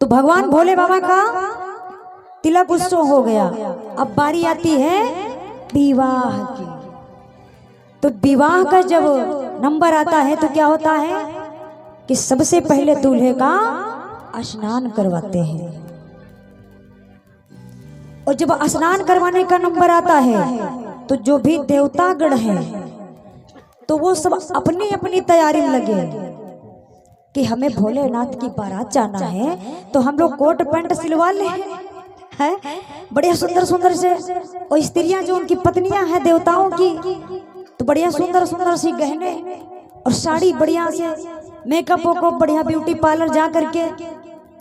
तो भगवान भोले बाबा का तिलक उत्सव हो गया। अब बारी आती है विवाह की। तो विवाह का जब नंबर आता है तो क्या होता है कि सबसे पहले दूल्हे का स्नान करवाते हैं। और जब स्नान करवाने का नंबर आता है तो जो भी देवतागण हैं तो वो सब अपनी अपनी तैयारी में लगे कि हमें भोलेनाथ की बारात जाना है, तो हम लोग कोट पैंट सिलवा ले हैं बढ़िया सुंदर सुंदर से। और स्त्रियां जो उनकी पत्नियां हैं देवताओं की, तो बढ़िया सुंदर सुंदर सी गहने और साड़ी बढ़िया से, मेकअप को बढ़िया ब्यूटी पार्लर जा करके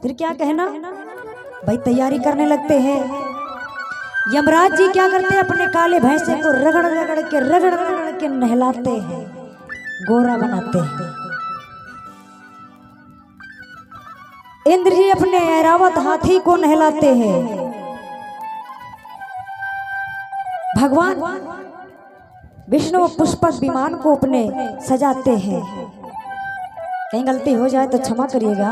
फिर क्या कहना भाई तैयारी करने लगते हैं। यमराज जी क्या करते हैं, अपने काले भैंसे को रगड़ रगड़ के नहलाते हैं, गोरा बनाते हैं। इंद्र जी अपने ऐरावत हाथी को नहलाते हैं। भगवान विष्णु पुष्पक विमान को अपने सजाते हैं। कहीं गलती हो जाए तो क्षमा करिएगा।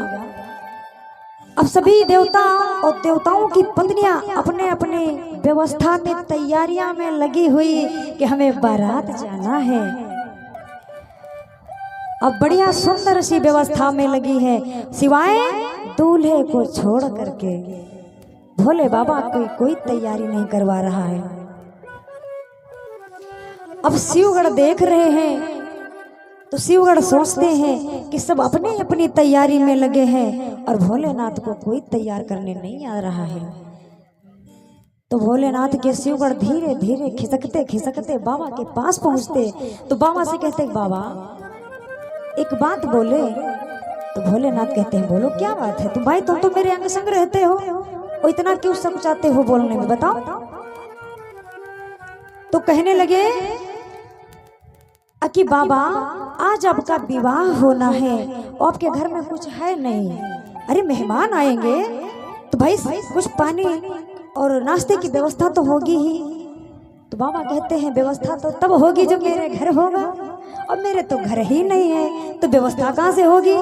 अब सभी देवता और देवताओं की पत्नियां अपने अपने व्यवस्था में तैयारियां में लगी हुई कि हमें बारात जाना है। अब बढ़िया सुंदर सी व्यवस्था में लगी है, सिवाय दूल्हे को छोड़ करके भोले बाबा की कोई तैयारी नहीं करवा रहा है। अब शिवगढ़ देख रहे हैं तो शिवगढ़ सोचते हैं कि सब अपनी अपनी तैयारी में लगे हैं और भोलेनाथ को कोई तैयार करने नहीं आ रहा है। तो भोलेनाथ के शिवगढ़ धीरे धीरे खिसकते खिसकते बाबा के पास पहुंचते। तो बाबा से कहते हैं बाबा एक बात बोले। तो भोलेनाथ कहते हैं बोलो क्या बात है। तुम भाई तुम तो मेरे अंग संग रहते हो, और इतना क्यों सकुचाते हो बोलने में, बताओ। तो कहने लगे कि बाबा आज आपका विवाह होना है और आपके घर में कुछ है नहीं। अरे मेहमान आएंगे तो भाई कुछ पानी और नाश्ते की व्यवस्था तो होगी ही। तो बाबा कहते हैं व्यवस्था तो तब होगी जब मेरे घर होगा, और मेरे तो घर ही नहीं है तो व्यवस्था कहाँ से होगी।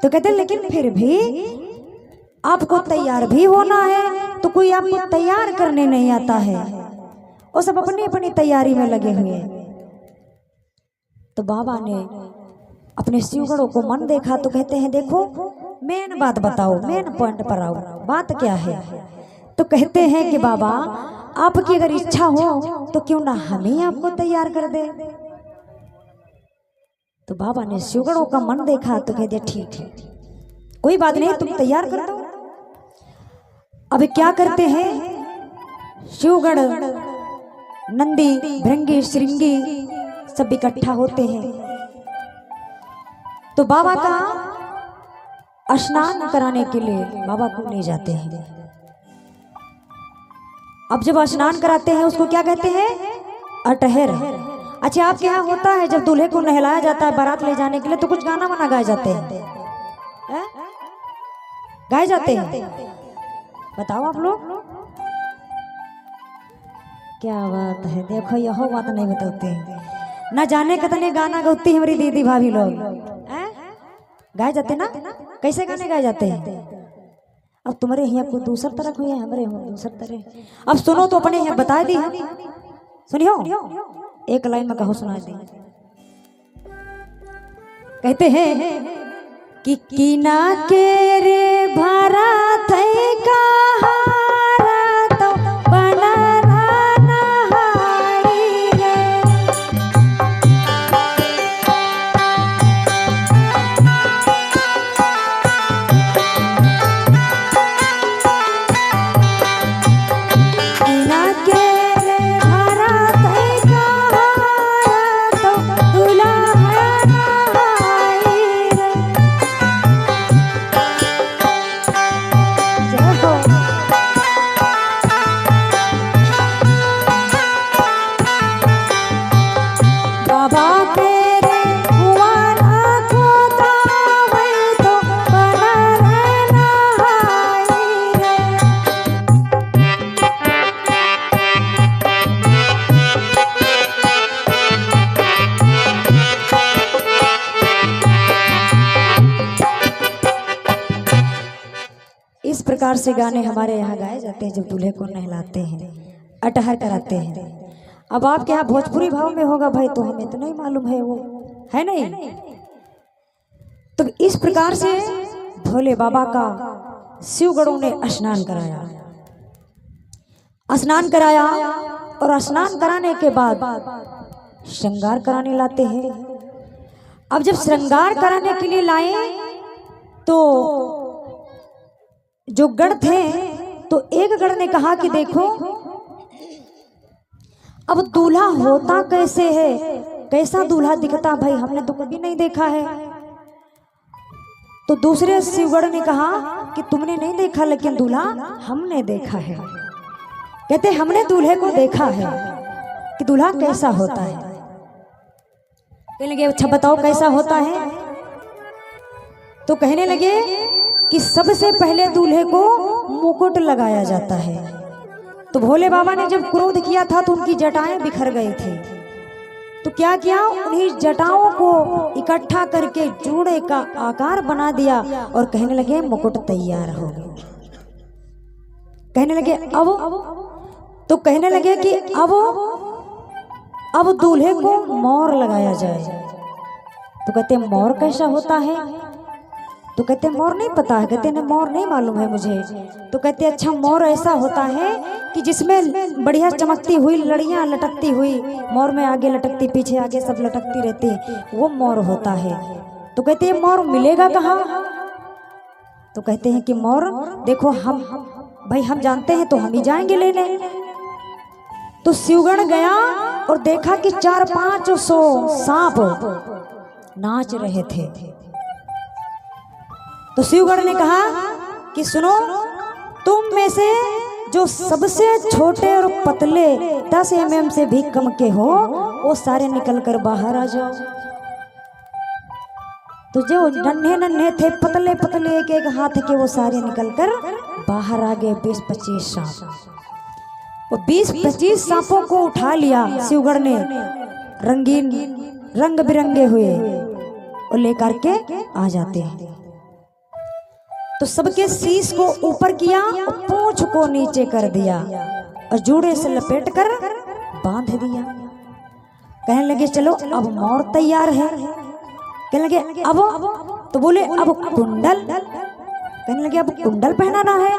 तो कहते हैं लेकिन फिर भी आपको तैयार भी होना है, तो कोई आपको तैयार करने नहीं आता है, और सब अपनी अपनी तैयारी में लगे हुए हैं। तो बाबा ने अपने शिवगढ़ों को मन देखा तो कहते हैं देखो मेन बात बताओ, मेन पॉइंट पर आओ, बात क्या है। तो कहते हैं कि बाबा आपकी अगर इच्छा हो तो क्यों ना हम ही आपको तैयार कर दे। तो बाबा ने शिवगढ़ों का मन देखा तो कहते ठीक है कोई बात नहीं, तुम तैयार कर दो। अब क्या करते हैं, शिवगढ़ नंदी भृंगी श्रृंगी सब इकट्ठा होते हैं। तो बाबा का स्नान कराने के लिए बाबा को ले जाते हैं। अब जब स्नान कराते हैं उसको क्या कहते हैं, अटहर। अच्छा आपके यहाँ होता है जब दूल्हे को नहलाया जाता है बारात ले जाने के लिए तो कुछ गाना वाना गाए जाते हैं, गाए जाते हैं, बताओ आप लोग। क्या बात है, देखो यह बात नहीं बताते हैं, ना जाने कितने गाना गाती है हमारी दीदी भाभी लोग, गाए जाते ना। कैसे गाने गाए जाते हैं। अब तुम्हारे यहाँ को दूसर तरह हुई है, हमारे यहाँ दूसर तरह। अब सुनो तो अपने यहाँ बता दी, सुनियो एक लाइन में कहो सुना दी। कहते हैं कि कीना के रे भारत का प्रकार से गाने हमारे यहाँ गाए जाते हैं जब दूल्हे को नहलाते हैं, अटहर कराते हैं। अब आपके यहाँ भोजपुरी भाव में होगा भाई, तो हमें तो नहीं मालूम है, वो है नहीं। तो इस प्रकार से भोले बाबा का शिवगणों ने स्नान कराया, स्नान कराया और स्नान कराने के बाद श्रृंगार कराने लाते हैं। अब जब श्रृंगार कराने के लिए लाए तो जो गण थे, तो एक गण ने कहा कि देखो अब दूल्हा होता कैसे है, कैसा दूल्हा दिखता भाई, हमने तो कभी नहीं देखा है। तो दूसरे शिवगण ने कहा कि तुमने नहीं देखा, लेकिन दूल्हा हमने देखा है। कहते हमने दूल्हे को देखा है कि दूल्हा कैसा होता है। कहने लगे अच्छा बताओ कैसा होता है। तो कहने लगे कि सबसे पहले दूल्हे को मुकुट लगाया जाता है। तो भोले बाबा ने जब क्रोध किया था तो उनकी जटाएं बिखर गई थी, तो क्या किया, उन्हीं जटाओं को इकट्ठा करके जोड़े का आकार बना दिया और कहने लगे मुकुट तैयार हो गया। कहने लगे अब, तो कहने लगे कि अब दूल्हे को मोर लगाया जाए। तो कहते मोर कैसा होता है, तो कहते मोर नहीं पता है, कहते नहीं मोर नहीं मालूम है मुझे। तो कहते अच्छा मोर ऐसा होता है कि जिसमें बढ़िया चमकती हुई लड़ियां लटकती हुई, मोर में आगे लटकती पीछे आगे सब लटकती रहती, वो मोर होता है। तो कहते हैं मोर मिलेगा कहाँ। तो कहते हैं कि मोर देखो हम भाई हम जानते हैं तो हम ही जाएंगे लेने। तो शिवगण गया और देखा कि 400-500 सांप नाच रहे थे। तो शिवगण ने कहा कि सुनो, तुम में से जो सबसे छोटे और पतले 10 mm से भी कम के हो, वो सारे निकलकर बाहर आ जाओ। तो जो नन्हे नन्हे थे, पतले पतले एक एक हाथ के, वो सारे निकलकर बाहर आ गए। 20-25 सांप, वो 20-25 सांपों को उठा लिया शिवगण ने, रंगीन रंग बिरंगे हुए, और लेकर के आ जाते हैं। तो सबके शीश को ऊपर किया और पूंछ को नीचे कर दिया और जूड़े से लपेट कर बांध दिया। कहने लगे चलो अब मोर तैयार है। कहने लगे अब, तो बोले अब कुंडल। कहने लगे अब कुंडल पहनाना है।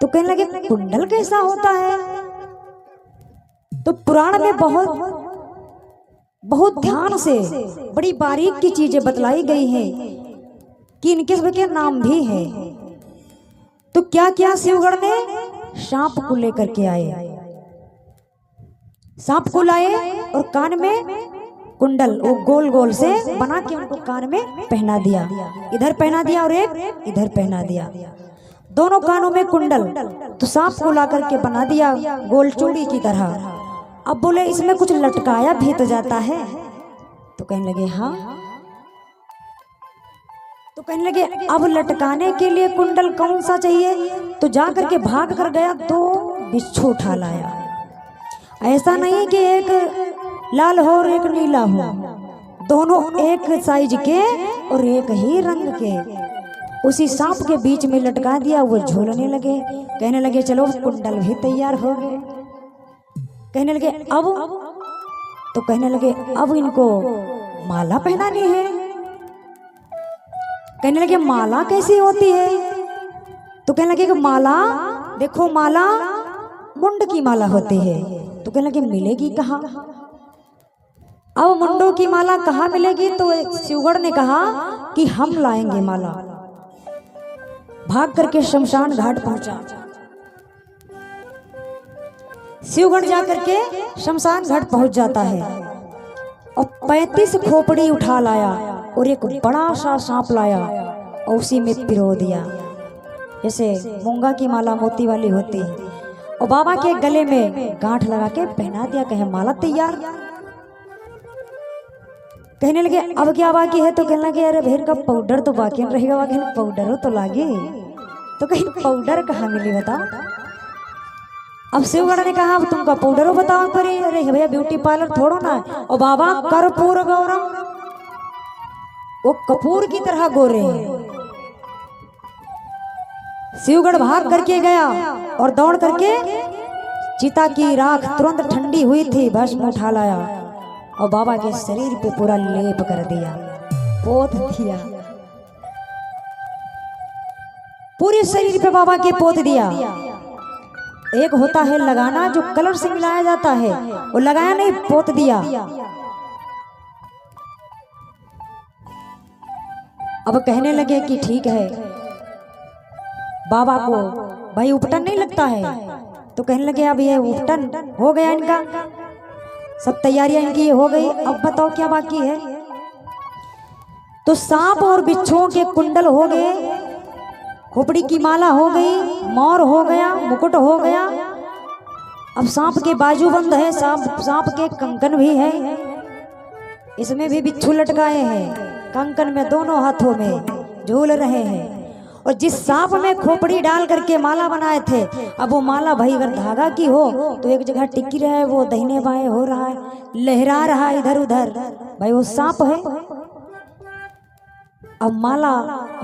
तो कहने लगे कुंडल कैसा होता है। तो पुराण में बहुत ध्यान से बड़ी बारीक की चीजें बतलाई गई हैं कि इनके सबके नाम भी हैं। तो क्या क्या शिवगण ने सांप को लेकर के आए, सांप को लाए और कान में कुंडल वो गोल गोल से बना के उनको कान में पहना दिया, इधर पहना दिया और एक इधर पहना दिया, दोनों कानों में कुंडल। तो सांप को ला करके बना दिया गोल चूड़ी की तरह। अब बोले इसमें कुछ लटकाया भी तो जाता है। तो कहने लगे हाँ। तो कहने लगे अब लटकाने के लिए कुंडल कौन सा चाहिए। तो जा करके भाग कर गया, 2 बिच्छू उठा लाया। ऐसा नहीं कि एक लाल हो और एक नीला हो, दोनों एक साइज के और एक ही रंग के, उसी सांप के बीच में लटका दिया। वो झूलने लगे। कहने लगे चलो कुंडल भी तैयार हो गए। कहने लगे अब, तो कहने लगे अब इनको माला पहनानी है। कहने लगे माला कैसी होती है। तो कहने लगे कि माला देखो, माला मुंड की माला होती है। तो कहने लगे मिलेगी कहाँ। अब मुंडों की माला कहाँ मिलेगी। तो शिवगण ने कहा कि हम लाएंगे माला। भाग करके शमशान घाट पहुंचा। शिवगण जाकर के शमशान घाट पहुंच जाता है और 35 खोपड़ी उठा लाया और एक बड़ा सा सांप लाया और उसी में पिरो दिया, जैसे मूंगा की माला मोती वाली होती है, और बाबा के गले में गांठ लगा के पहना दिया। कहे माला तैयार। कहने लगे अब क्या बाकी है। तो कहने लगे अरे भेड़ का पाउडर तो बाकी रहेगा। पाउडर तो लागे। तो कहीं पाउडर कहाँ मिली बताओ। अब शिवगण ने कहा अब तुमका पाउडर बताओ करे। अरे भैया ब्यूटी पार्लर थोड़ो ना। और बाबा कर्पूर गौरम, वो कपूर की तरह गोरे हैं। शिवगढ़ भाग करके गया और दौड़ करके चिता की राख तुरंत ठंडी हुई थी, भस्म उठा लाया और बाबा के शरीर पे पूरा लेप कर दिया, पोत दिया, पूरे शरीर पे बाबा के पोत दिया। एक होता है लगाना जो कलर से मिलाया जाता है, वो लगाया नहीं, पोत दिया। अब कहने लगे कि ठीक है, बाबा को भाई उपटन नहीं लगता है, तो कहने लगे अब ये उपटन हो गया इनका, सब तैयारियां इनकी हो गई, अब बताओ क्या बाकी है। तो सांप और बिच्छुओं के कुंडल हो गए, खोपड़ी की माला हो गई, मोर हो गया, मुकुट हो गया। अब सांप के बाजूबंद है, सांप के कंकन भी है, इसमें भी बिच्छू लटकाए हैं, कंकन में दोनों हाथों में झूल रहे हैं। और जिस सांप में खोपड़ी डाल करके माला बनाए थे, अब वो माला भाई अगर धागा की हो तो एक जगह टिकी रहे, वो दाहिने बाएं हो रहा है, लहरा रहा है इधर उधर, भाई वो सांप है। अब माला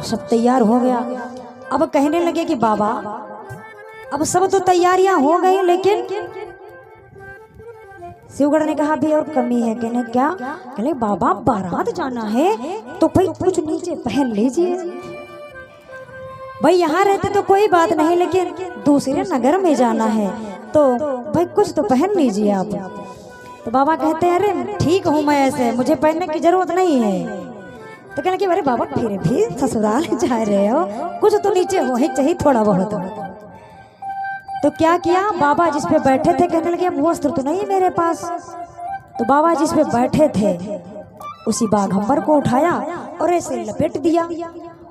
सब तैयार हो गया। अब कहने लगे कि बाबा अब सब तो तैयारियां हो गई, लेकिन शिवगढ़ ने कहा भी और कमी है। कहने क्या? कहले बाबा बारात जाना है तो भाई कुछ नीचे पहन लीजिए। भाई यहाँ रहते तो कोई बात नहीं, लेकिन दूसरे नगर में जाना है तो भाई कुछ तो पहन लीजिए आप। तो बाबा कहते हैं अरे ठीक हूँ मैं, ऐसे मुझे पहनने की जरूरत नहीं है। तो कहने कि अरे बाबा फिर भी ससुराल जा रहे हो, कुछ तो नीचे हो ही चाहिए थोड़ा बहुत। तो क्या किया, बाबा जिस पे बैठे थे कहने लगे अब वस्त्र तो नहीं मेरे पास। तो बाबा जिस पे बैठे थे उसी बाघंबर को उठाया और ऐसे लपेट दिया,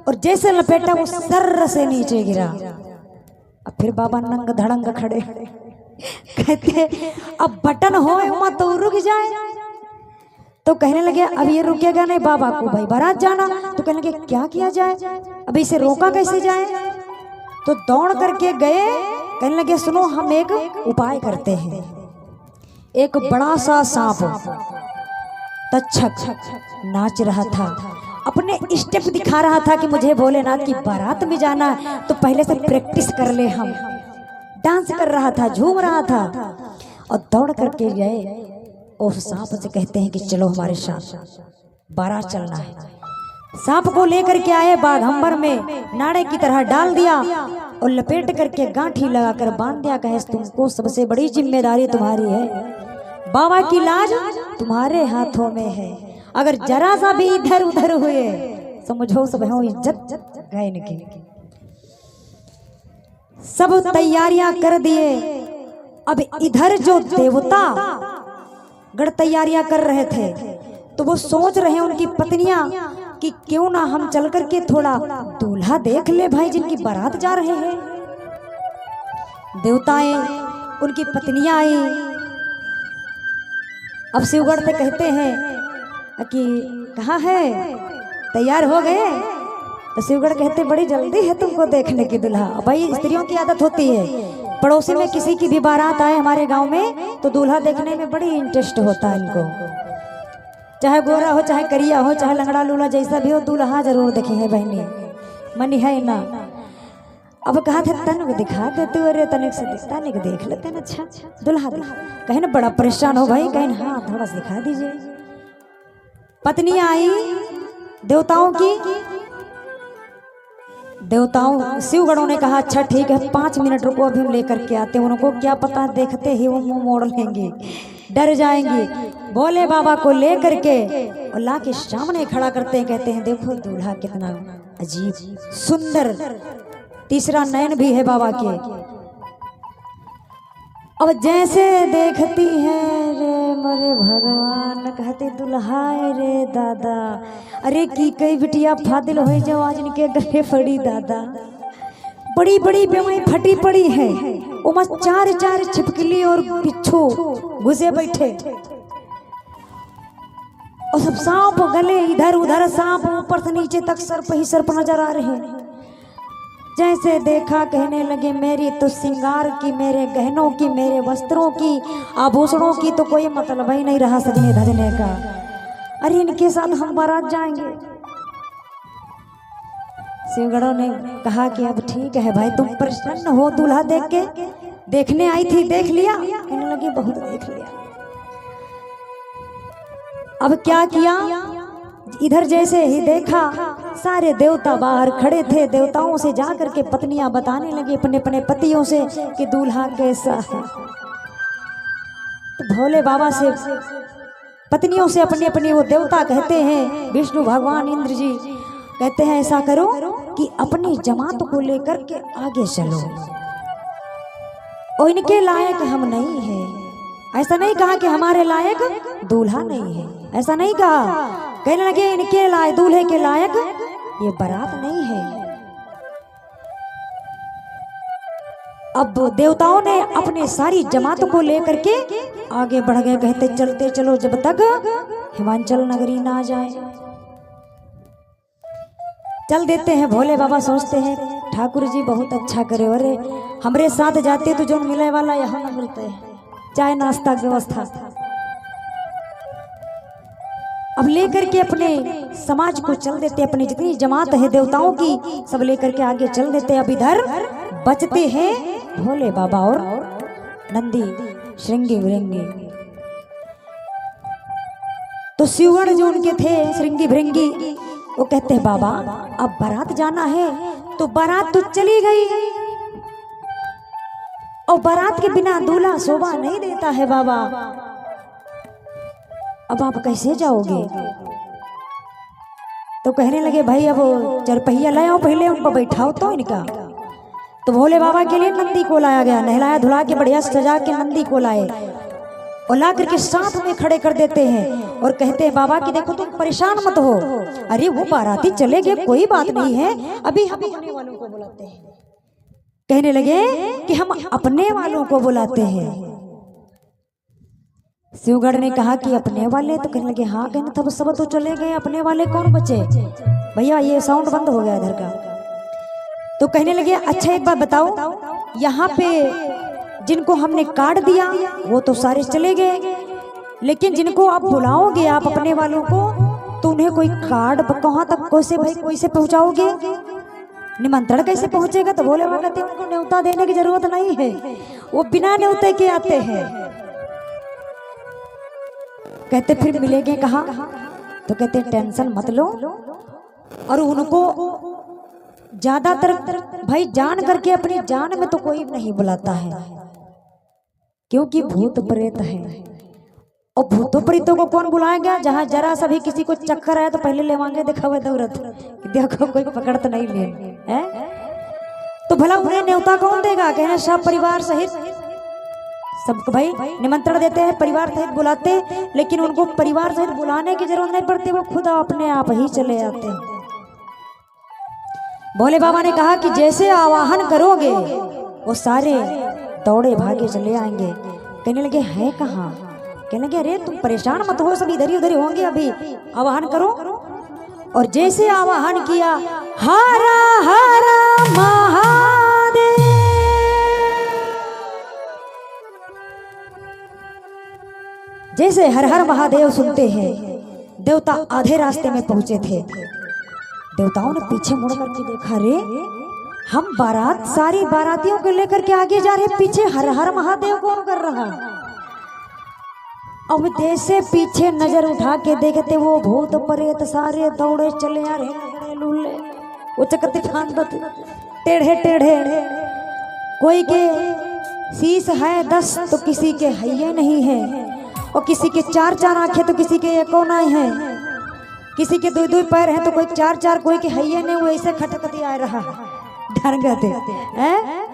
और जैसे लपेटा वो सर्र से नीचे गिरा। अब फिर बाबा नंग धड़ंग खड़े कहते अब बटन हो मत तो रुक जाए। तो कहने लगे अब ये रुकेगा नहीं, बाबा को भाई बारात जाना। तो कहने लगे क्या किया जाए, अब इसे रोका कैसे जाए। तो दौड़ करके गए, कहने लगे सुनो हम एक उपाय करते हैं। एक बड़ा सा सांप तक्षक नाच रहा था, अपने स्टेप दिखा रहा था कि मुझे भोलेनाथ की बारात में जाना है तो पहले से प्रैक्टिस कर ले। हम डांस कर रहा था, झूम रहा था, और दौड़ करके गए उस सांप से कहते हैं कि चलो हमारे साथ बारात चलना है। सांप को लेकर के आए, बाघंबर में नाड़े की तरह डाल दिया और लपेट करके गांठी लगाकर बांध दिया। कहे तुमको सबसे बड़ी जिम्मेदारी तुम्हारी है, बाबा की लाज तुम्हारे हाथों में है, अगर जरा सा भी इधर उधर हुए समझो सब हो इज्जत गए इनकी। सब तैयारियां कर दिए। अब इधर जो देवता गढ़ तैयारियां कर रहे थे तो वो सोच रहे हैं उनकी पत्नियां कि क्यों ना हम चल करके थोड़ा दूल्हा देख ले भाई जिनकी बारात जा रहे हैं। देवताएं उनकी पत्नियां आई। अब शिवगढ़ से कहते हैं कि कहाँ है, तैयार हो गए। तो शिवगढ़ कहते बड़ी जल्दी है तुमको देखने की दूल्हा। भाई स्त्रियों की आदत होती है, पड़ोसी में किसी की भी बारात आए हमारे गांव में तो दूल्हा देखने में बड़ी इंटरेस्ट होता है इनको, चाहे गोरा हो चाहे करिया हो चाहे लंगड़ा लूला जैसा भी हो, दूल्हा जरूर देखे है बहनी, मनी है ना। अब कहा था तनिक दिखा दे तू, अरे तनिक से तनिक देख लेते ना, अच्छा दूल्हा कहे ना बड़ा परेशान हो भाई, कहे हाँ थोड़ा सा दिखा दीजिए। पत्नी आई देवताओं की, देवताओं शिवगणों ने कहा अच्छा ठीक है 5 मिनट रुको अभी हम लेकर के आते हैं। उनको क्या पता देखते ही वो मुंह मोड़ लेंगे, डर जाएंगे। बोले बाबा को लेकर के और ला के सामने खड़ा करते हैं, कहते हैं देखो दूल्हा कितना अजीब सुंदर, तीसरा नयन भी है बाबा के। अब जैसे देखती है रे मोरे भगवान, कहते दुल्हा रे दादा, अरे की कई बिटिया फादिल हो जो आज इनके गले पड़ी दादा, बड़ी बड़ी बेमाई फटी पड़ी है, उमा 4 छिपकली और बिच्छू घुसे बैठे, और सब सांप गले इधर उधर, सांप ऊपर से नीचे तक सर्प ही सर्प नजर आ रहे हैं। जैसे देखा कहने लगे मेरी तो श्रृंगार की, मेरे गहनों की, मेरे वस्त्रों की, आभूषणों की तो कोई मतलब ही नहीं रहा सजने धजने का। अरे इनके साथ हम बारात जाएंगे। शिवगढ़ों ने कहा कि अब ठीक है भाई, तुम प्रसन्न हो दूल्हा देख के, देखने आई थी, देख लिया। कहने लगी बहुत देख लिया। अब क्या किया, इधर जैसे ही देखा सारे देवता बाहर खड़े थे, देवताओं से जा करके पत्नियां बताने लगी अपने अपने पतियों से कि दूल्हा कैसा है। तो भोले बाबा से पत्नियों से अपनी अपनी वो देवता कहते हैं, विष्णु भगवान इंद्र जी कहते हैं ऐसा करो कि अपनी जमात को लेकर के आगे चलो, और इनके लायक हम नहीं है। ऐसा नहीं कहा कि हमारे लायक दूल्हा नहीं है, ऐसा नहीं कहा। कहने लगे इनके लायक, दूल्हे के लायक ये बारात नहीं है। अब देवताओं ने अपने सारी जमात को लेकर के आगे बढ़ गए, कहते चलते चलो जब तक हिमांचल नगरी ना जाए। चल देते हैं। भोले बाबा सोचते हैं ठाकुर जी बहुत अच्छा करे, अरे हमरे साथ जाते तो जो मिले वाला यहाँ न मिलते हैं, चाय नाश्ता की व्यवस्था। अब लेकर के अपने समाज को चल देते, अपनी जितनी जमात है देवताओं की सब लेकर के आगे चल देते। अब इधर बचते हैं भोले बाबा और नंदी श्रृंगी भृंगी। तो शिवगढ़ जो उनके थे श्रृंगी भृंगी, वो कहते हैं बाबा अब बारात जाना है, तो बारात तो चली गई, और बारात के बिना दूल्हा शोभा नहीं देता है बाबा, अब आप कैसे जाओगे। तो कहने लगे भाई अब चरपहिया लाओ, पहले उनको बैठाओ तो इनका। तो भोले बाबा के लिए नंदी को लाया गया, नहलाया धुला के बढ़िया सजा के नंदी को लाए और ला करके साथ में खड़े कर देते हैं और कहते हैं बाबा कि देखो तुम परेशान मत हो, अरे वो बाराती चले गए कोई बात नहीं है, अभी हम अपने वालों को बुलाते हैं। कहने लगे कि हम अपने वालों को बुलाते हैं। शिवगढ़ ने कहा कि अपने वाले, तो कहने लगे हाँ, कहने तब सब तो चले गए, अपने वाले कौन बचे। भैया ये साउंड बंद हो गया इधर का। तो कहने लगे अच्छा एक बात बताओ, यहाँ पे जिनको हमने काट दिया वो तो सारे चले गए, लेकिन जिनको आप बुलाओगे आप अपने वालों को, तो उन्हें कोई कार्ड कहाँ तक कैसे भाई कोई से पहुँचाओगे, निमंत्रण कैसे पहुँचेगा। तो बोले बाबा कहते उनको न्योता देने की जरूरत नहीं है, वो बिना न्योते के आते हैं। कहते फिर मिलेंगे कहाँ, तो कहते टेंशन मत लो, और उनको ज्यादातर भाई जान करके अपनी जान में तो कोई नहीं बुलाता है, क्योंकि भूत प्रेत है, और भूतों प्रेतों को कौन बुलाएगा। जहाँ जरा सा भी किसी को चक्कर आया तो पहले लेवांगे देखा हुआ दौरत, देखो कोई पकड़ तो नहीं ले है, तो भला उन्हें न्योता कौन देगा। कहना सब परिवार सहित सबको भाई निमंत्रण देते हैं, परिवार सहित बुलाते, लेकिन उनको परिवार सहित बुलाने की जरूरत नहीं पड़ती, वो खुद अपने आप ही चले आते हैं। भोले बाबा ने कहा कि जैसे आवाहन करोगे वो सारे दौड़े भागे चले आएंगे। कहने लगे है कहाँ, कहने लगे अरे तुम परेशान मत हो, सब इधर ही उधर होंगे, अभी आवाहन करो। और जैसे आवाहन किया हरा हरा महादेव, जैसे हर हर महादेव सुनते हैं, देवता आधे रास्ते में पहुंचे थे। देवताओं ने पीछे मुड़ करके देखा, रे हम बारात सारी बारातियों को लेकर के आगे जा रहे, पीछे हर हर महादेव कौन कर रहा। अब जैसे पीछे नजर उठा के देखते वो भूत प्रेत सारे दौड़े चले आ रहे, लूले वो चकते फांदत टेढ़े टेढ़े, कोई के शीश है 10 तो किसी के हैये नहीं है, और किसी के 4-4 आंखें तो किसी के एको नहीं है, किसी के 2-2 पैर हैं तो कोई 4-4, कोई के हैये नहीं, वो ऐसे खटखटी आ रहा डर गए हैं।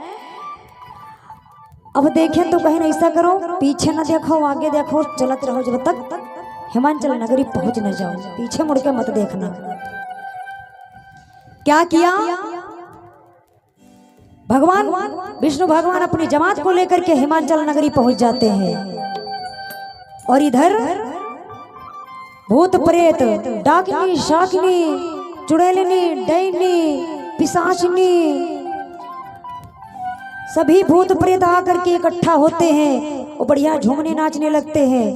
अब देखें तो कहीं ऐसा करो, पीछे न देखो आगे देखो, चलत रहो जब तक हिमांचल नगरी पहुंच न जाओ, पीछे मुड़ के मत देखना। क्या किया भगवान विष्णु भगवान अपनी जमात को लेकर के हिमांचल नगरी पहुंच जाते हैं, और इधर भूत प्रेत डाकिनी शाकिनी चुड़ैलिनी डैनी पिशाचिनी सभी भूत प्रेत आकर के इकट्ठा होते हैं और बढ़िया झूमने नाचने लगते हैं,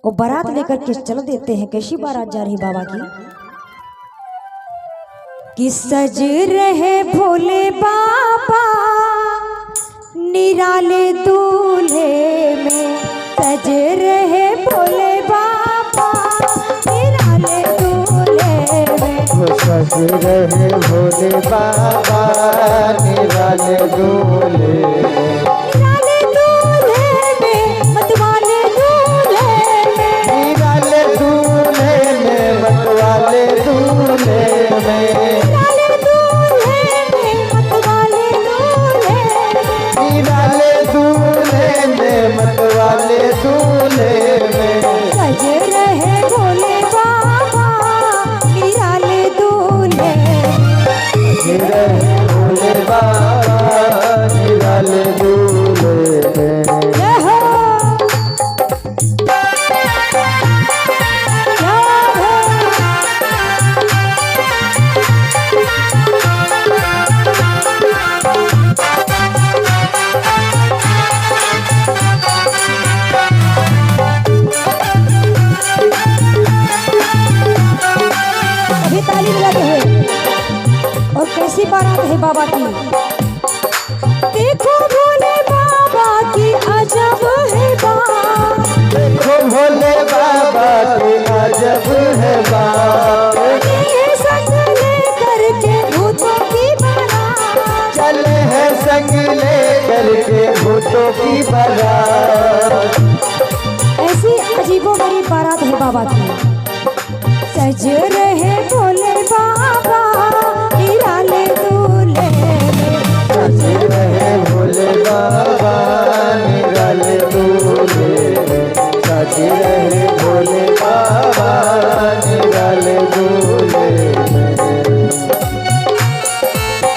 और बारात लेकर के चल देते हैं। कैसी बारात जा रही बाबा की, कि सज रहे भोले बाबा निराले दूल्हे में, सज रहे भोले बाबा निराले दूल्हे में, सज रहे भोले बाबा निराले दूल्हे में, निराले दूल्हे में मतवाले दूल्हे में, निराले दूल्हे में मतवाले दूल्हे में, निराले दूल्हे में मतवाले दूल्हे में, निराले दूल्हे में मतवाले दूल्हे में, सज रहे भोले बाबा निराले दूल्हे में, सज रहे भोले बाबा निराले दूल्हे में। जय हो जय हो। अभी ताली बजाते हुए और कैसी बारात है बाबा की। देखो भोले बाबा की अजब है बात, देखो भोले बाबा की अजब है बात, ये संग लेकर के भूतों की बारात, चले हैं संग ले करके भूतों की बारात। ऐसी अजीबोगरीब बारात है बाबा की। सज रहे भोले बाबा निराले दूल्हे में, सज रहे भोले बाबा निराले दूल्हे में, सज रहे भोले बाबा निराले दूल्हे में।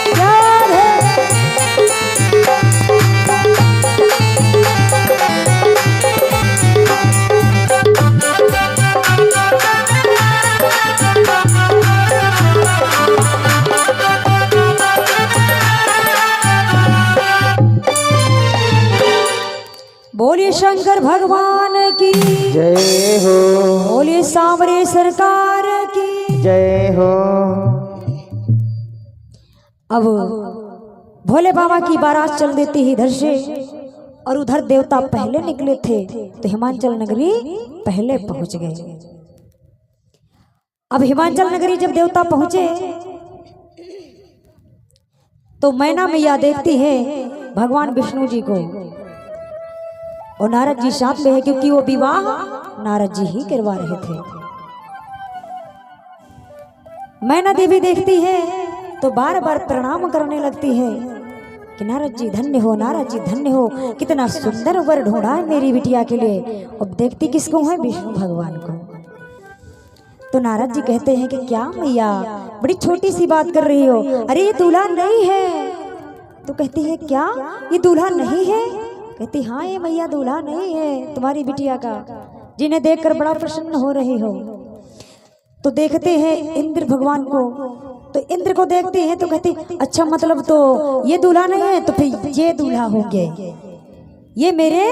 प्यार है बोलिए शंकर भगवान की, जय हो बोलिए सांवरे सरकार की। जय हो। अब भोले बाबा की बारात चल देती ही इधर से, और उधर देवता पहले निकले थे तो हिमाचल नगरी पहले पहुंच गए। अब हिमाचल नगरी जब देवता पहुंचे तो मैना मैया देखती है भगवान विष्णु जी को, और नारद जी साथ में है क्योंकि वो विवाह नारद जी ही करवा रहे थे। मैना देवी देखती है तो बार बार प्रणाम करने लगती है कि नारद जी धन्य हो, नारद जी धन्य हो, कितना सुंदर वर ढूंढा है मेरी बिटिया के लिए। अब देखती किसको है? विष्णु भगवान को। तो नारद जी कहते हैं कि क्या मैया बड़ी छोटी सी बात कर रही हो, अरे ये दूल्हा नहीं है। तो कहती है क्या ये दूल्हा नहीं है? कहती हाँ ये मैया दूल्हा नहीं है तुम्हारी बिटिया का, जिन्हें देखकर बड़ा प्रसन्न हो रही हो। तो देखते हैं इंद्र भगवान को, तो इंद्र को देखते हैं तो कहते अच्छा मतलब तो ये दूल्हा नहीं है तो फिर ये दूल्हा होंगे, ये मेरे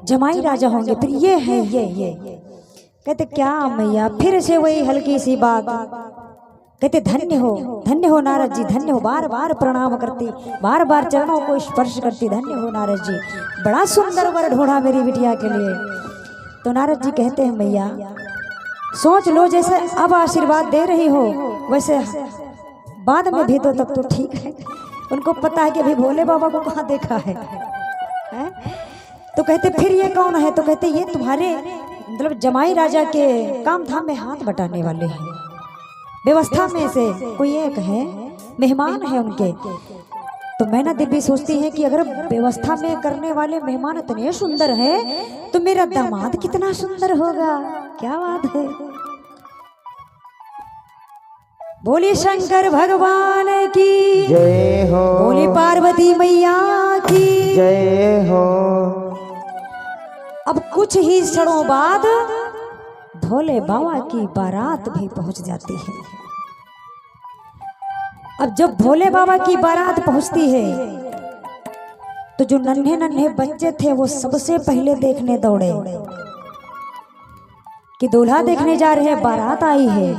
जमाई राजा होंगे, फिर ये है ये। कहते क्या मैया? फिर से वही हल्की सी बात। कहते धन्य हो नारद जी, धन्य हो। बार बार प्रणाम करती, बार बार चरणों को स्पर्श करती, धन्य हो नारद जी, बड़ा सुंदर वर ढूंढा मेरी बिटिया के लिए। तो नारद जी कहते हैं मैया सोच लो, जैसे अब आशीर्वाद दे रही हो वैसे बाद में भी तो तब तो ठीक है। उनको पता है कि अभी भोले बाबा को कहाँ देखा है? तो कहते फिर ये कौन है? तो कहते ये तुम्हारे मतलब जमाई राजा के काम धाम में हाथ बटाने वाले हैं, व्यवस्था में से कोई एक है, मेहमान है उनके। तो मैना देवी सोचती है कि अगर व्यवस्था में करने वाले मेहमान इतने सुंदर हैं तो मेरा दामाद कितना सुंदर होगा। क्या बात है। बोली शंकर भगवान की जय हो, बोली पार्वती मैया की जय हो। अब कुछ ही क्षणों बाद भोले बाबा की बारात भी पहुंच जाती है। अब जब भोले बाबा की बारात पहुंचती है तो जो नन्हे नन्हे बच्चे थे वो सबसे पहले देखने दौड़े कि दूल्हा देखने जा रहे हैं, बारात आई है।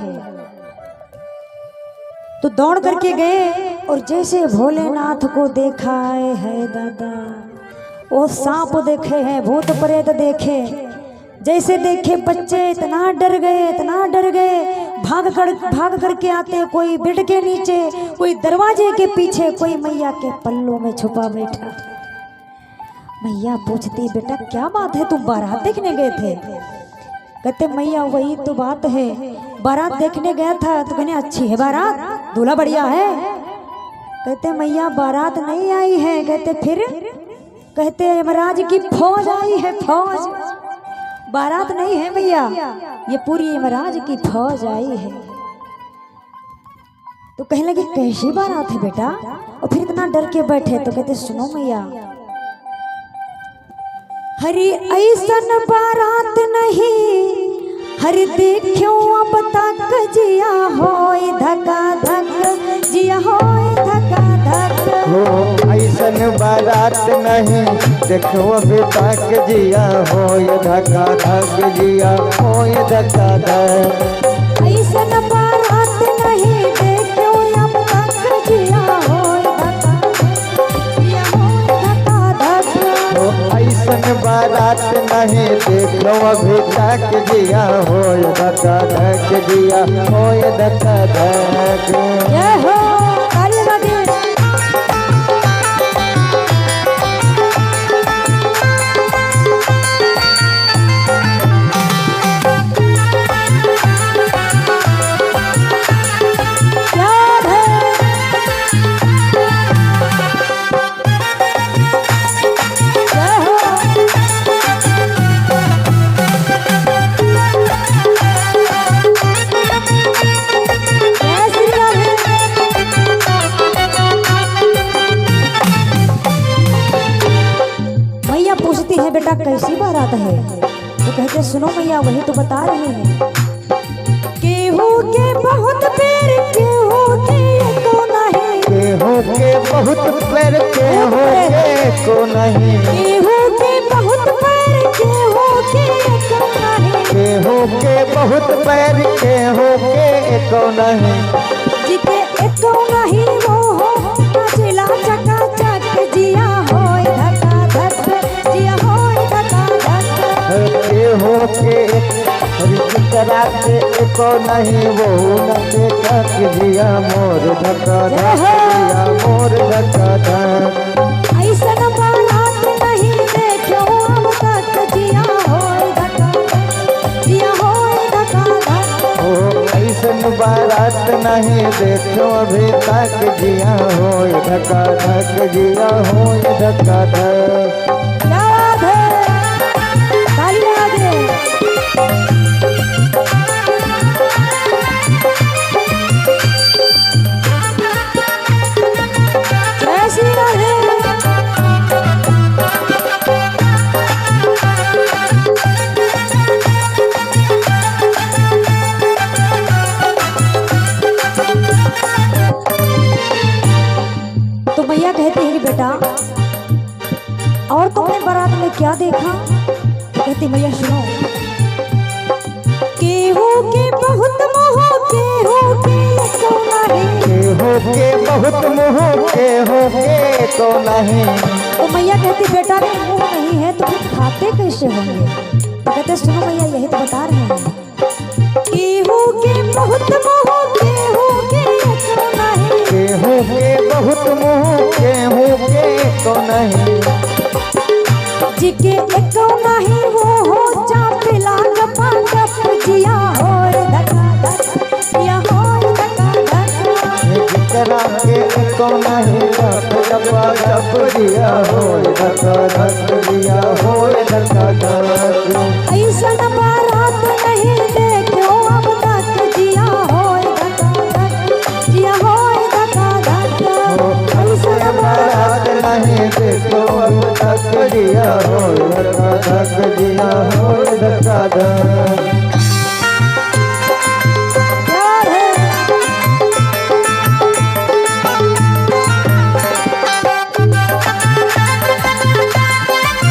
तो दौड़ करके गए और जैसे भोलेनाथ को देखा है दादा, वो सांप देखे हैं, भूत प्रेत देखे, जैसे देखे बच्चे इतना डर गए, इतना डर गए। भाग करके आते, कोई बेड के नीचे, कोई दरवाजे के पीछे, कोई मैया के पल्लों में छुपा बैठा। मैया पूछती बेटा क्या बात है, तुम बारात देखने गए थे? कहते मैया वही तो बात है, बारात देखने गया था। तो कहने अच्छी है बारात, दूल्हा बढ़िया है। कहते मैया बारात नहीं आई है। कहते फिर? कहते यमराज की फौज आई है, फौज। बारात नहीं है भैया, ये पूरी यमराज की फौज आई है। तो कहने लगे कैसी बारात है बेटा? और फिर इतना डर के बैठे। तो कहते सुनो मैया, हरी ऐसन बारात नहीं, हरी देखियो अब तक जिया होए धका धक, जिया होए धका धक। हो ऐसन बारात नहीं, देखो अभी तक जिया होए धका धक, जिया होए धका धक। ऐसन बारात नहीं, देखियो अब तक जिया होए धका धक, जिया होए धका धक। हो ऐसन बारात नहीं, देखो अभी तक जिया होए धका धक, जिया होए धका धक। जय हो काली नदी। बेटा कैसी बारात है? तो कहते सुनो मैया वही तो बता रहे हैं। केहू के बहुत पैर, केहू के को नहीं, केहू के बहुत पैर, केहू के को नहीं, केहू के बहुत पैर, केहू के को नहीं, केहू के बहुत पैर, केहू के को नहीं। जिके एको नहीं वो हो नाचला चका चक, जिया होए धका धक, जिया होए धका धक। केहू के रिकरा के एको नहीं, वो नचे तक जिया मोर धका धक, जिया मोर धका धक। ऐसन बारात नहीं देखो अब तक, जिया होए धका धक, जिया होए धका धक। ओ ऐसन बारात नहीं, देखो अभी तक जिया होए धका धक, जिया होए धका धक। क्या बात है, ताली लगा दे। जय श्री राधे। तो भैया कहते हैं कि बेटा और तुमने बारात में क्या देखा? कहती मैया सुनो, केहू के बहुत मोह, केहू के को नहीं, केहू के बहुत मोह, केहू के को नहीं। तो मैया कहती बेटा के मुंह नहीं है तो फिर खाते कैसे होंगे? तो कहते सुनो मैया यही तो बता रहे हैं। केहू के बहुत मोह, केहू के को नहीं, केहू के बहुत मोह, केहू के को नहीं। जिके एको नहीं वो हो चापिला गपा गप, जिया होए धका धक, जिया होए धका धक। जिकरा के एको नहीं, गपा गप जिया होए धका धक, जिया होए धका धक। ऐसन बारात नहीं देखो अब तक, जिया होए धका धक, जिया होए धका धक। ऐसन बारात नहीं, देखो अब तक जिया होए धका धक, जिया होए धका धक। प्यार है।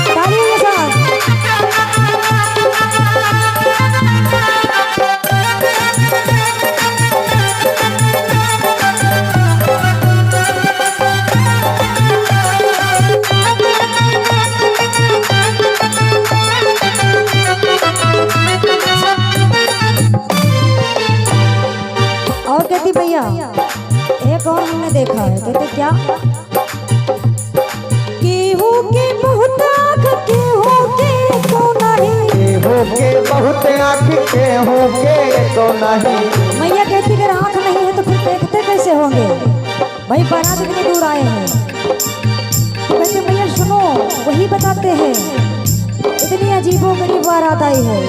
तालियों के साथ। एक और हमने देखा है, कहते क्या, केहू के बहुत आँख केहू के को नहीं, केहू के बहुत आँख केहू के को नहीं। मैया कहती अगर आँख नहीं है तो फिर देखते कैसे होंगे? भाई बारात इतनी दूर आए हैं, तो कहते मैया सुनो, वही बताते हैं, इतनी अजीबो गरीब बारात आई है।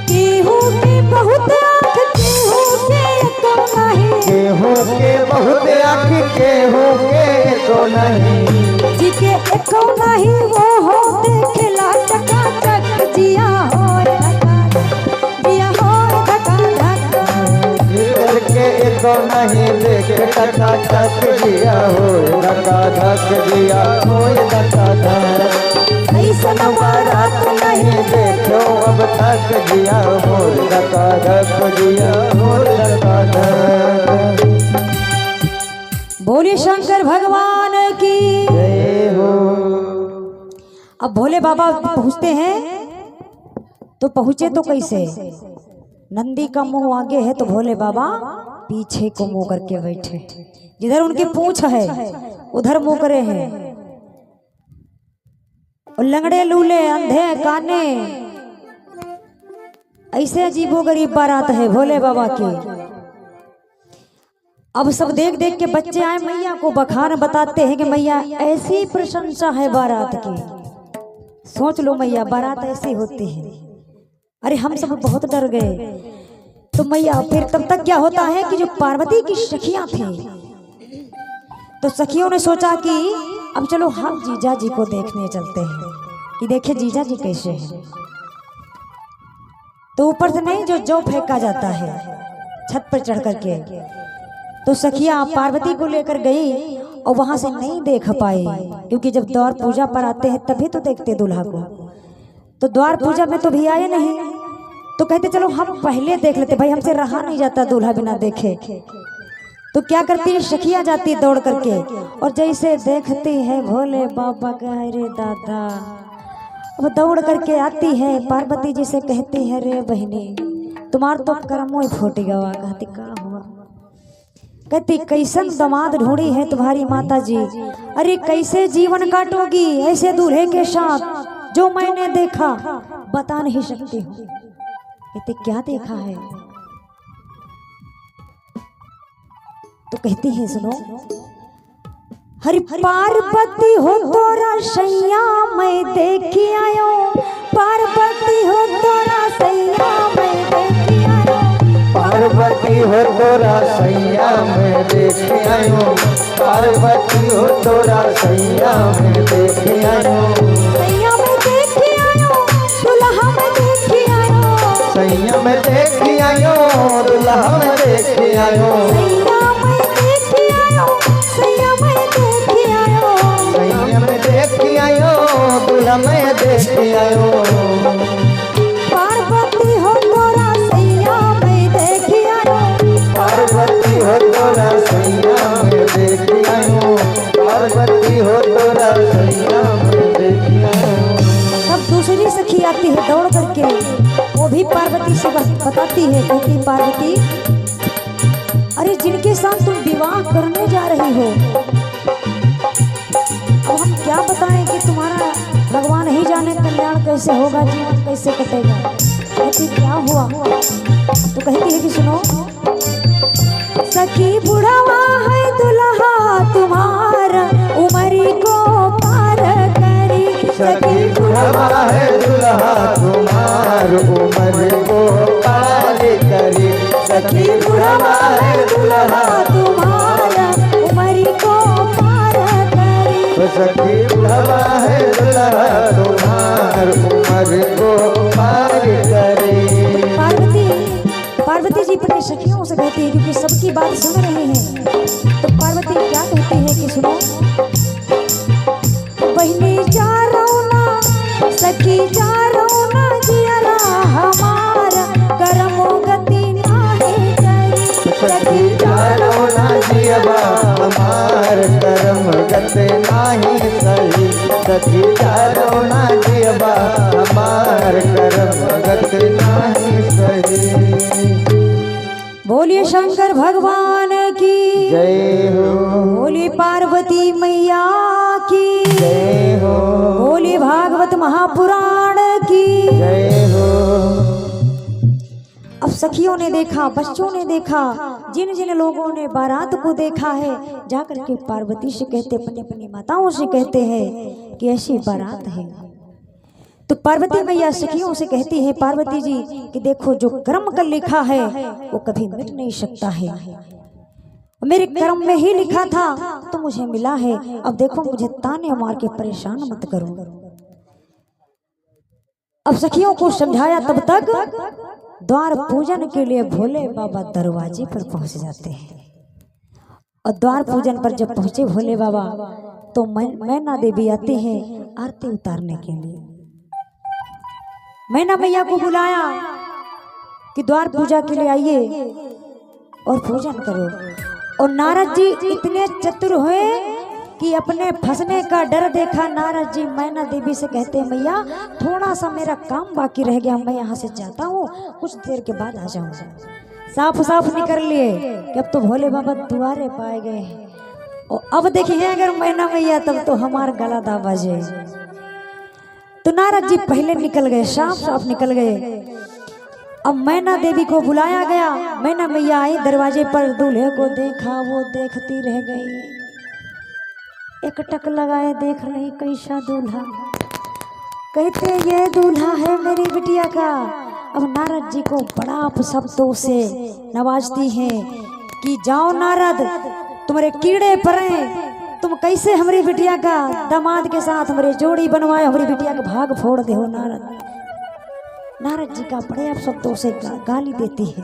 केहू के बहुत आँख केहू के को नहीं, केहू के बहुत आँख केहू के को नहीं। जिके एको नहीं वो हो देखला चकाचक, जिया हो धका धक, जिगर के एको नहीं देख टकाटक जिया हो धका धक, जिया हो धका धक। ऐसा बारात नहीं देखो अब तक जिया हो धका धक, जिया हो धका धक। बोले शंकर भगवान की जय हो। अब भोले बाबा पहुँचते हैं तो पहुँचे तो कैसे? नंदी का मुंह आगे है तो भोले बाबा पीछे को मुंह करके बैठे, जिधर उनकी पूंछ है उधर मुंह करे हैं। और लंगड़े लूले अंधे काने, ऐसे अजीबो गरीब बारात है भोले बाबा की। अब सब देख देख के बच्चे आए मैया को बखान बताते हैं कि मैया ऐसी प्रशंसा है बारात की। सोच लो मैया, बारात ऐसी होती है। अरे हम सब बहुत डर गए। तो मैया फिर तब तक क्या होता है कि जो पार्वती की सखियां थी, तो सखियों ने सोचा कि अब चलो हम जीजा जी को देखने चलते हैं कि देखे जीजा जी कैसे हैं। तो ऊपर से नहीं जो फेंका जाता है छत पर चढ़ करके, तो सखिया पार्वती को लेकर गई और वहां से नहीं देख पाई, क्योंकि जब द्वार पूजा पर आते हैं तभी तो देखते दूल्हा को। तो द्वार पूजा में तो भी आए नहीं, तो कहते चलो हम पहले देख लेते, भाई हमसे रहा नहीं जाता दूल्हा बिना देखे। तो क्या करती है सखिया, जाती दौड़ करके और जैसे देखती है भोले बाबा का, अरे दादा, वो दौड़ करके आती है पार्वती जी से कहती है, रे बहनी तुम्हार तो कर्मों फूट गवा। कहती का हुआ? कहती कैसन दामाद ढूंढी है तुम्हारी माता जी, अरे कैसे जीवन काटोगी ऐसे दूल्हे के साथ, जो मैंने देखा बता नहीं सकती हूँ। कहती क्या देखा है? तो कहती है सुनो, हरि पार्वती हो तोरा सैया मैं देखी आयो, पार्वती हो तोरा सैया मैं देखी आयो, पार्वती हो तोरा सैया में देख आयो, पार्वती हो तोरा सैया में देख आयो, सैया में देखी आयो, दुल्हा में देखी आयो, सैया में देख आयो, दुल्हा में देख आयो, सैया में देखी आयो, सैया में देखी आयो, सैया में देख आयो, दुल्हा में देख आयो, पार्वती हो तोरा सैया में देखी आयो, पार्वती हो तोरा सैया में देख आयो, पार्वती हो तोरा सैया में देख आयो। तब दूसरी सखी आती है दौड़ करके, वो भी पार्वती से बताती है, कहती पार्वती अरे जिनके साथ तुम विवाह करने जा रही हो, अब हम क्या बताएं कि तुम्हारा भगवान ही जाने कल्याण कैसे होगा, जीवन कैसे कटेगा। कहती क्या हुआ? तो कहती है कि सुनो, सखी बुढ़ावा है दुल्हा तुम्हारा उमरी को पार करी, सखी बुढ़ावा है दुल्हा तुम्हार उमर को पार करी, सखी बुढ़ावा है दुल्हा तुम्हारा उमरी को पार करी, सखी बुढ़ावा है दुल्हा तुम्हार उमर को पार करी। पार्वती जी अपने सखियों से कहती है, क्योंकि सबकी बात सुन रहे हैं। तो पार्वती क्या कहती है कि सुनो, बहनी जा रौना सखी जा रौना जियरा हमारा करमो गति नाही करी, सखी जा रौना जियबा हमार करम गति नाही सही, सखी जा रौना जियबा हमार करम गति नाही सही। बोलिए शंकर भगवान की सखियों ने देखा, बच्चों ने देखा, जिन जिन लोगों ने बारात को देखा है, जाकर के पार्वती से कहते, अपनी अपनी माताओं से कहते हैं कि ऐसी बारात है। तो पार्वती मैया सखियों से कहती है, पार्वती जी कि देखो जो कर्म का लिखा है वो कभी मिट नहीं सकता है। मेरे कर्म में ही लिखा था तो मुझे मिला है। अब देखो मुझे ताने मार के परेशान मत करो। अब सखियों को समझाया, तब तक द्वार पूजन के लिए भोले बाबा दरवाजे पर पहुंच जाते हैं। और द्वार पूजन पर जब पहुंचे भोले बाबा तो मैना देवी आती हैं आरती उतारने के लिए। मैना मैया को बुलाया कि द्वार पूजा के लिए आइए और पूजन करो। और नारद जी इतने चतुर हुए कि अपने फंसने का डर देखा। नारद जी मैना देवी से कहते हैं, मैया थोड़ा सा मेरा काम बाकी रह गया, मैं यहाँ से जाता हूँ, कुछ देर के बाद आ जाऊंगा। साफ साफ निकल लिए कि अब तो भोले बाबा द्वारे पाए गए हैं। और अब देखिए अगर मैना मैया तब तो हमारा गला दाबा जाए। तो नारद जी पहले निकल गए, साफ साफ निकल गए। अब मैना देवी को बुलाया गया। मैना मैया आई, दरवाजे पर दूल्हे को देखा, वो देखती रह गई। एक टक लगाए देख रही कैसा दूल्हा, कहते ये दूल्हा है मेरी बिटिया का। अब नारद जी को बड़ा शब्दों से नवाजती हैं कि जाओ नारद, तुम्हारे कीड़े पड़े, तुम कैसे हमारी बिटिया का दामाद के साथ हमारी जोड़ी बनवाए, हमारी बिटिया का भाग फोड़ दे हो नारद। नारद जी का बड़े शब्दों से गाली देती है।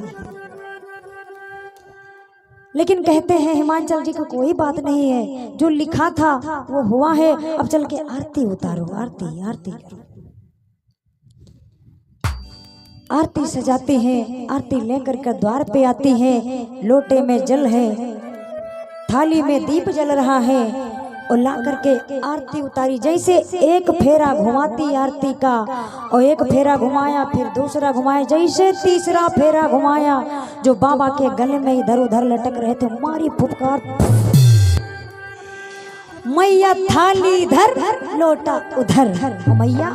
लेकिन कहते हैं हिमांचल जी को कोई बात नहीं है, जो लिखा था वो हुआ है। अब चल के आरती उतारो, आरती आरती करो। आरती सजाते हैं, आरती लेकर के द्वार पे आती हैं। लोटे में जल है, थाली में दीप जल रहा है, और ला करके आरती उतारी। जैसे एक फेरा घुमाती आरती का, और एक फेरा घुमाया, फिर दूसरा घुमाया, जैसे तीसरा फेरा घुमाया, जो बाबा के गले में इधर उधर लटक रहे थे, मारी फुफकार, मैया थाली इधर लोटा उधर, मैया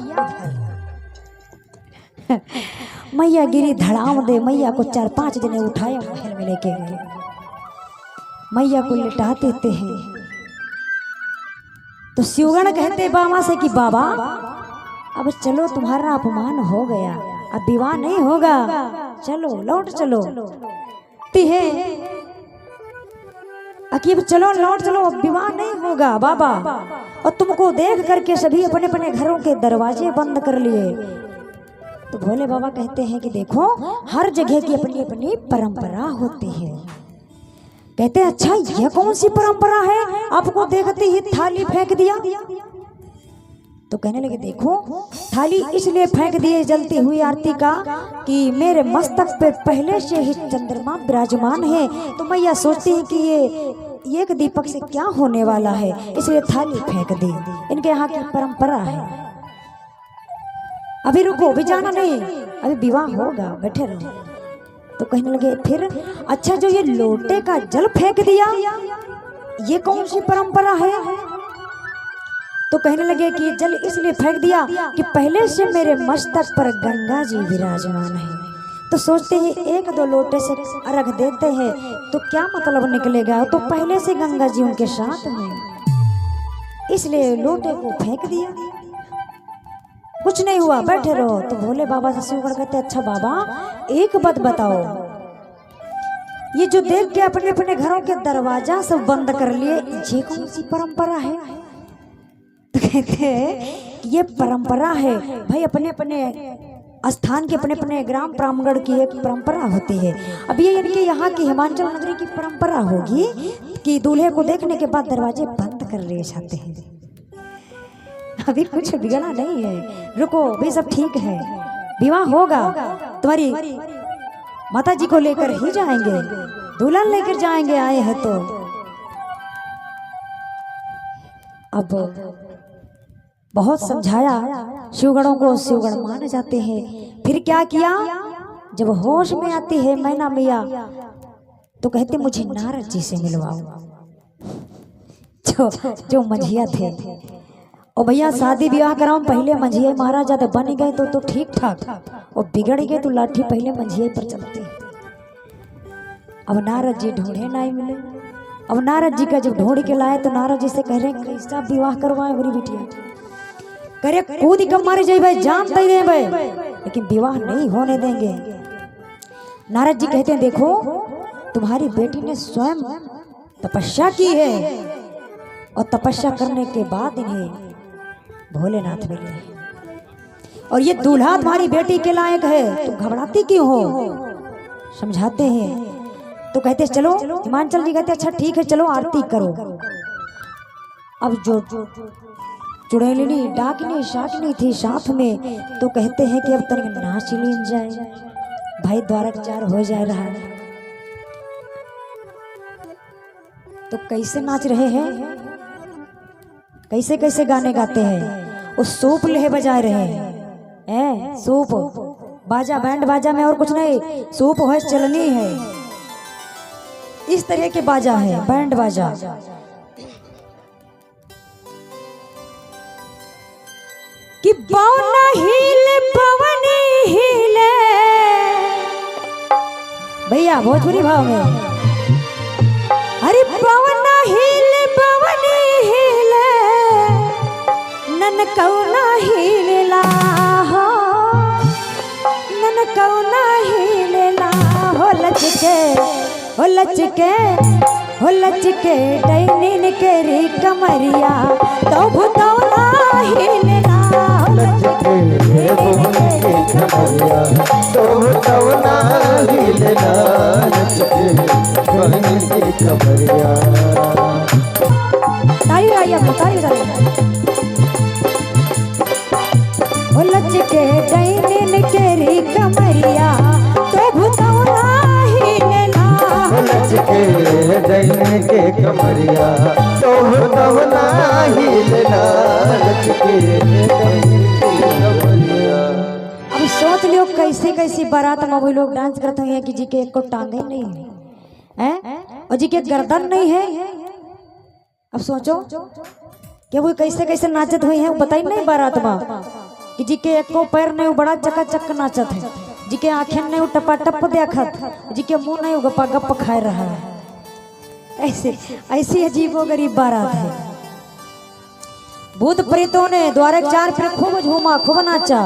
मैया गिरी धड़ाम दे। मैया को 4-5 दिन उठाया, महल में लेके गए, मैया को लिटा देते हैं। तो शिवगण कहते बाबा से कि बाबा अब चलो, तुम्हारा अपमान हो गया, अब विवाह नहीं होगा, चलो लौट चलो। है अकीब चलो लौट चलो, अब विवाह नहीं होगा बाबा। और तुमको देख करके सभी अपने अपने घरों के दरवाजे बंद कर लिए। तो भोले बाबा कहते हैं कि देखो हर जगह की अपनी अपनी परंपरा होती है। कहते हैं अच्छा यह कौन सी परंपरा है, आपको देखते ही थाली फेंक दिया। तो कहने लगे देखो थाली इसलिए फेंक दिए जलती हुई आरती का कि मेरे मस्तक पे पहले से ही चंद्रमा विराजमान है। तो मैया सोचती है कि ये एक दीपक से क्या होने वाला है, इसलिए थाली फेंक दी। इनके यहाँ की परंपरा है। अभी रुको, अभी जाना नहीं, अभी विवाह होगा, बैठे रहो। तो कहने लगे फिर अच्छा जो ये लोटे का जल फेंक दिया ये कौन सी परंपरा है। तो कहने लगे कि जल इसलिए फेंक दिया कि पहले से मेरे मस्तक पर गंगा जी विराजमान है। तो सोचते हैं 1-2 लोटे से अर्घ देते हैं तो क्या मतलब निकलेगा, तो पहले से गंगा जी उनके साथ में, इसलिए लोटे को फेंक दिया। कुछ नहीं हुआ, बैठे रहो। तो भोले बाबा से शिवगण कहते अच्छा बाबा एक बात बताओ, ये जो देख के अपने अपने घरों के दरवाजा सब बंद कर लिए, ये कौन सी परंपरा है। तो कहते हैं ये परंपरा है भाई, अपने अपने स्थान के अपने अपने ग्राम प्रांगण की एक परंपरा होती है। अब ये इनके यहाँ की हिमाचल नगरी की परंपरा होगी कि दूल्हे को देखने के बाद दरवाजे बंद कर लिए जाते हैं। अभी कुछ बिगड़ा नहीं है, रुको भी सब ठीक है, विवाह होगा, तुम्हारी माता जी को लेकर ही जाएंगे, दुल्हन लेकर जाएंगे, आए हैं तो। अब बहुत समझाया शिवगणों को, शिवगण मान जाते हैं। फिर क्या किया, जब होश में आती है मैना मैया तो कहते मुझे नारद जी से मिलवाओ, जो मंझिया थे। और भैया शादी ब्याह कराओ पहले मंझिए महाराजा तो बन गए तो ठीक ठाक, और बिगड़ गए तो लाठी पहले मंझिए पर चलते। अब नारद जी ढूंढे नहीं मिले। अब नारद जी का जब ढूंढ के लाए तो नारद जी से कह रहे कैसा विवाह करवाए मेरी बिटिया, करे कूद कम मारे जाए भाई जान दे दे भाई, लेकिन विवाह नहीं होने देंगे। नारद जी कहते हैं देखो तुम्हारी बेटी ने स्वयं तपस्या की है और तपस्या करने के बाद इन्हें भोलेनाथ मिले, और ये दूल्हा तुम्हारी बेटी के लायक है, तुम घबराती क्यों हो? समझाते हैं तो कहते चलो, हिमांचल जी कहते अच्छा ठीक है चलो आरती करो। अब जो चुड़ैलिनी डाकनी शाकनी थी साथ में, तो कहते हैं कि अब तनिक नाच लीन जाए, भाई द्वारकचार हो जाए रहा। तो कैसे नाच रहे हैं, कैसे कैसे गाने गाते हैं, वो सूप ले बजा रहे हैं, सूप बाजा बैंड बाजा में और कुछ नहीं, सूप है चलनी है, इस तरह के बाजा है बैंड बाजा। कि पवन हिले भैया भोजपुरी भाव में, अरे पवन हिले नन कौना हिलेला हो, नन कौना हिलेला हो, लचके हो लचके हो लचके डैनिन के री कमरिया तो भुतौना हिलेला हो, लचके डैनिन के कमरिया तो भुतौना हिलेला, लचके डैनिन के कमरिया। ताली राया ताली राया। हो लचके डैनिन के री कमरिया तो भुतौना हिलेला, लचके डैनिन के कमरिया तो भुतौना हिलेला, लचके डैनिन के कमरिया। अब सोच लियो कैसे कैसी बारात में वो लोग डांस करते हैं कि जी के एक को टांगे नहीं है और जी के गर्दन नहीं है। अब सोचो कि वो कैसे कैसे नाचत हुई है, बताई नहीं बारात में कि जी के एक को पैर नहीं बड़ा चकाचक नाचत है, जी के आंखें नहीं टपा टप देखत, जी के मुंह नहीं गप्पा गप खा रहा है। ऐसे ऐसी अजीबो गरीब बारात है। भूत प्रेतों ने द्वारकचार पर खूब झूमा खूब नाचा।